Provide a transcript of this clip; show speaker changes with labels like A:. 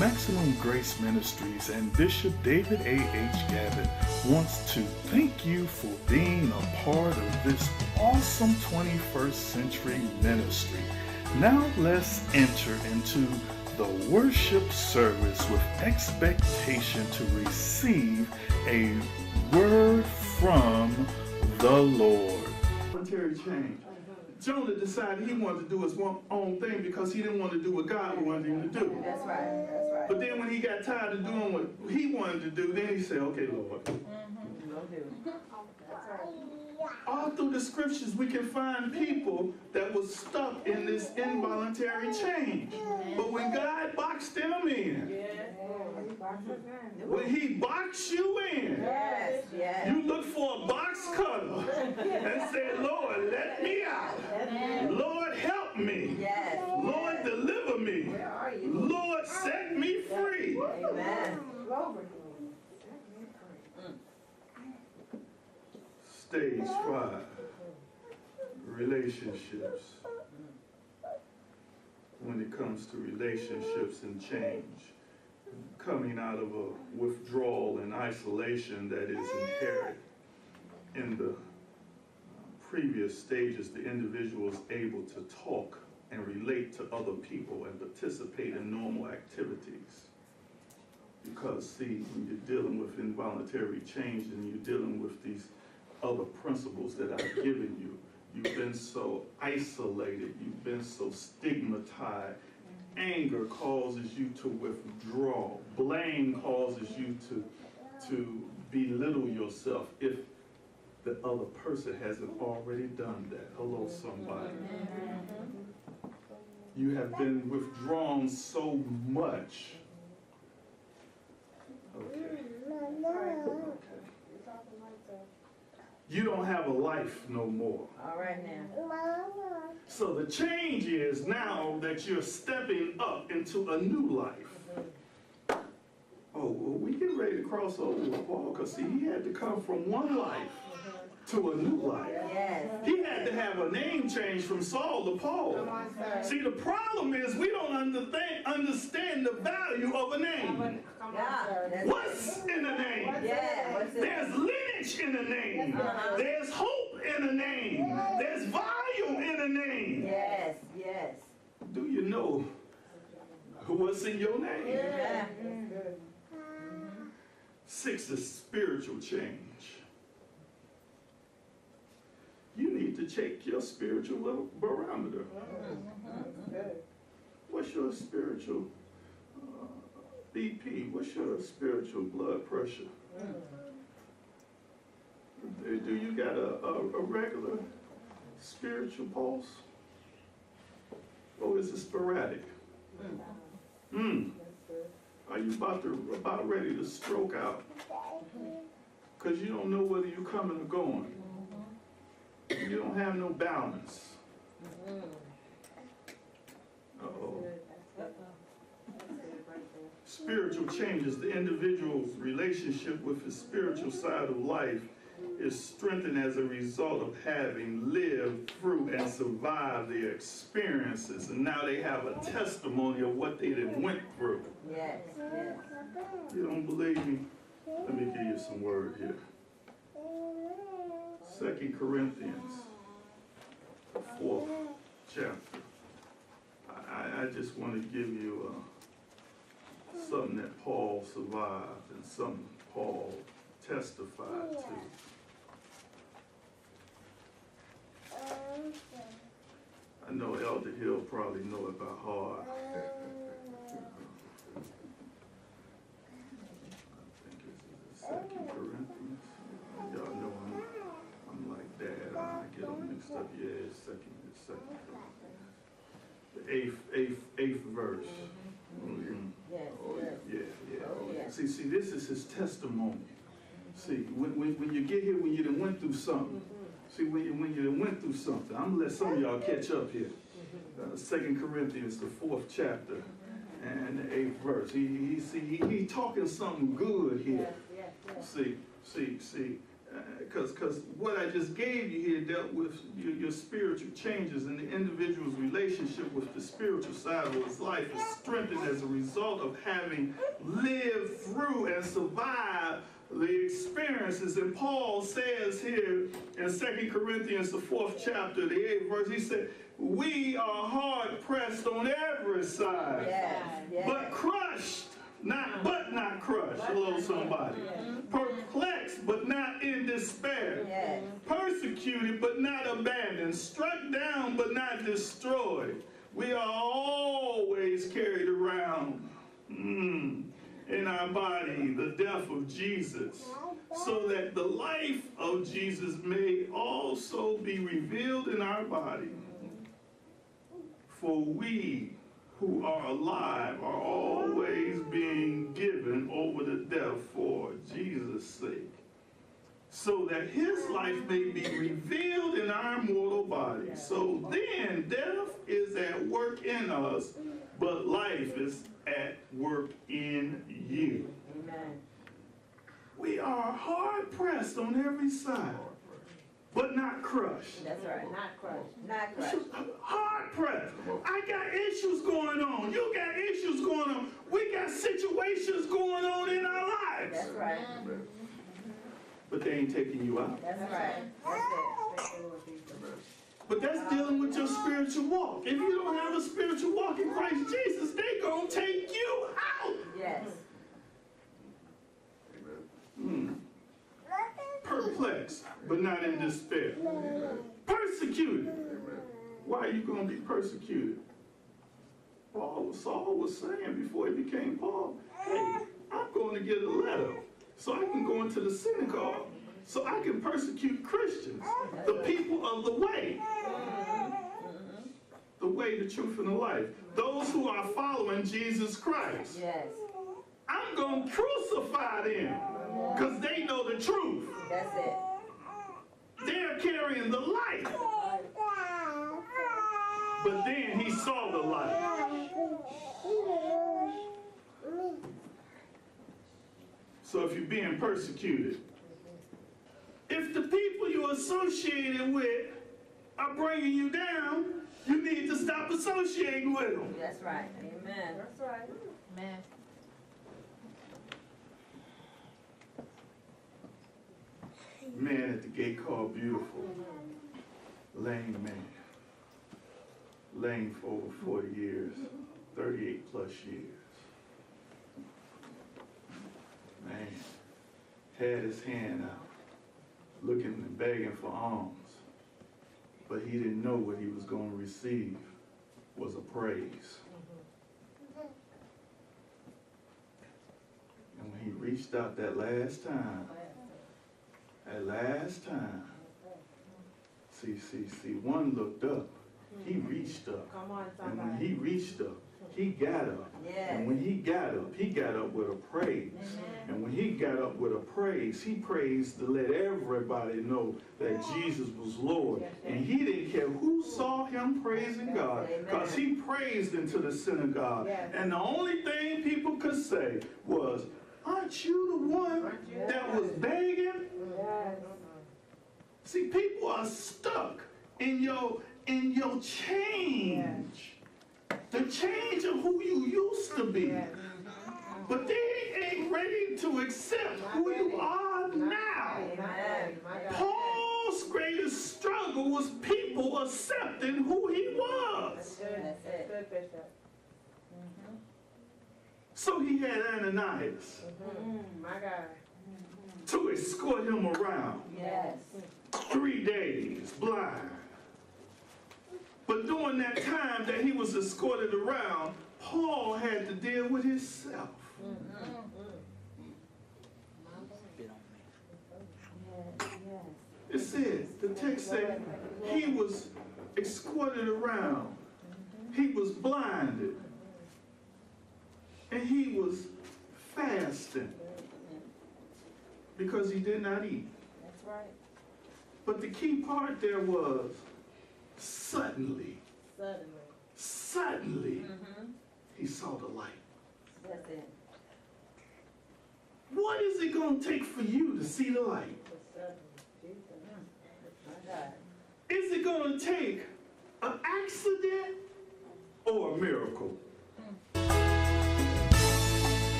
A: Maximum Grace Ministries and Bishop David A.H. Gavitt wants to thank you for being a part of this awesome 21st century ministry. Now let's enter into the worship service with expectation to receive a word from the Lord.
B: Voluntary change. Jonah decided he wanted to do his own thing because he didn't want to do what God wanted him to do.
C: That's right. That's right.
B: But then when he got tired of doing what he wanted to do, then he said, okay, Lord. All through the scriptures, we can find people that were stuck in this involuntary change. But when God boxed them in, when he boxed you in, you look for a box cutter and say, Lord, let me out. Lord, help me. Lord, deliver me. Lord, set me free.
C: Amen.
B: Stage 5, relationships. When it comes to relationships and change, coming out of a withdrawal and isolation that is inherent in the previous stages, the individual is able to talk and relate to other people and participate in normal activities. Because, see, when you're dealing with involuntary change and you're dealing with these other principles that I've given you, you've been so isolated, you've been so stigmatized. Anger causes you to withdraw. Blame causes you to belittle yourself if the other person hasn't already done that. Hello, somebody. You have been withdrawn so much. Okay. You don't have a life no more.
C: All right now.
B: So the change is now that you're stepping up into a new life. Oh, well, we get ready to cross over with Paul because, see, he had to come from one life to a new life.
C: Yes.
B: He had to have a name change from Saul to Paul. See, the problem is we don't understand the value of a name. What's in a name? There's lineage in a name. There's hope in a name. There's volume in a name.
C: Yes, yes.
B: Do you know what's in your name?
C: Yeah.
B: 6 is spiritual change. You need to check your spiritual barometer. What's your spiritual BP? What's your spiritual blood pressure? Do you got a regular spiritual pulse? Or is it sporadic? Are you about ready to stroke out? Because you don't know whether you're coming or going. You don't have no balance. Uh-oh. Spiritual changes. The individual's relationship with his spiritual side of life is strengthened as a result of having lived through and survived their experiences. And now they have a testimony of what they done went through.
C: Yes, yes.
B: You don't believe me? Let me give you some word here. 2 Corinthians, 4th chapter. I just want to give you something that Paul survived and something Paul testified to. I know Elder Hill probably know it by heart. I think it's 2 Corinthians. Y'all know I'm like that. I get them mixed up. Yeah, it's second Corinthians. The eighth verse.
C: Yes,
B: Oh,
C: yes.
B: yeah. See, this is his testimony. See, when you get here, when you done went through something. See, when you done went through something. I'm gonna let some of y'all catch up here. 2 Corinthians, the 4th chapter, and the 8th verse. He talking something good here. See. because what I just gave you here dealt with your spiritual changes, and the individual's relationship with the spiritual side of his life is strengthened as a result of having lived through and survived the experiences. And Paul says here in 2 Corinthians, the 4th chapter, the 8th verse, he said, we are hard pressed on every side,
C: Yes. Yes.
B: but crushed, not crushed. Hello, somebody. Perplexed, but not in despair.
C: Yes.
B: Persecuted, but not abandoned. Struck down, but not destroyed. We are always carried around in our body the death of Jesus, so that the life of Jesus may also be revealed in our body. For we who are alive are always being given over to death for Jesus' sake, so that his life may be revealed in our mortal body. So then death is at work in us, but life is at work in you.
C: Amen.
B: We are hard pressed on every side, but not crushed.
C: That's right. Not crushed. Not crushed.
B: Hard pressed. I got issues going on. You got issues going on. We got situations going on in our lives.
C: That's right.
B: But they ain't taking you out.
C: That's right. That's it.
B: But that's dealing with your spiritual walk. If you don't have a spiritual walk in Christ Jesus, they gonna take you out.
C: Yes.
B: Perplexed, but not in despair. Persecuted. Why are you going to be persecuted? Saul was saying before he became Paul, hey, I'm going to get a letter so I can go into the synagogue, so I can persecute Christians, the people of the way. The way, the truth, and the life. Those who are following Jesus Christ.
C: Yes.
B: I'm going to crucify them because they know the truth.
C: That's it.
B: They're carrying the light. But then he saw the light. So if you're being persecuted, if the people you're associated with are bringing you down, you need to stop associating with them.
C: That's right. Amen. That's right.
D: Amen.
B: Man at the gate called Beautiful. Lame man. Lame for over 40 years. 38 plus years. Man. Had his hand out. Looking and begging for alms. But he didn't know what he was going to receive was a praise. And when he reached out that last time, see, one looked up, he reached up.
C: Come on,
B: And when
C: somebody.
B: he reached up, he got up.
C: Yes.
B: And when he got up with a praise. And when he got up with a praise, he praised to let everybody know that Jesus was Lord. And he didn't care who saw him praising God, because he praised into the synagogue. And the only thing people could say was, aren't you the one that was begging?
C: Yes.
B: See, people are stuck in your change. The change of who you used to be. But they ain't ready to accept who you are now.
C: Amen.
B: Paul's greatest struggle was people accepting who he was.
C: That's it.
B: So he had Ananias
C: My God.
B: to escort him around.
C: Yes.
B: 3 days, blind. But during that time that he was escorted around, Paul had to deal with himself. It says, the text said, he was escorted around. He was blinded. And he was fasting because he did not eat.
C: That's right.
B: But the key part there was suddenly, he saw the light.
C: That's it.
B: What is it going to take for you to see the light?
C: Suddenly. God.
B: Is it going to take an accident or a miracle?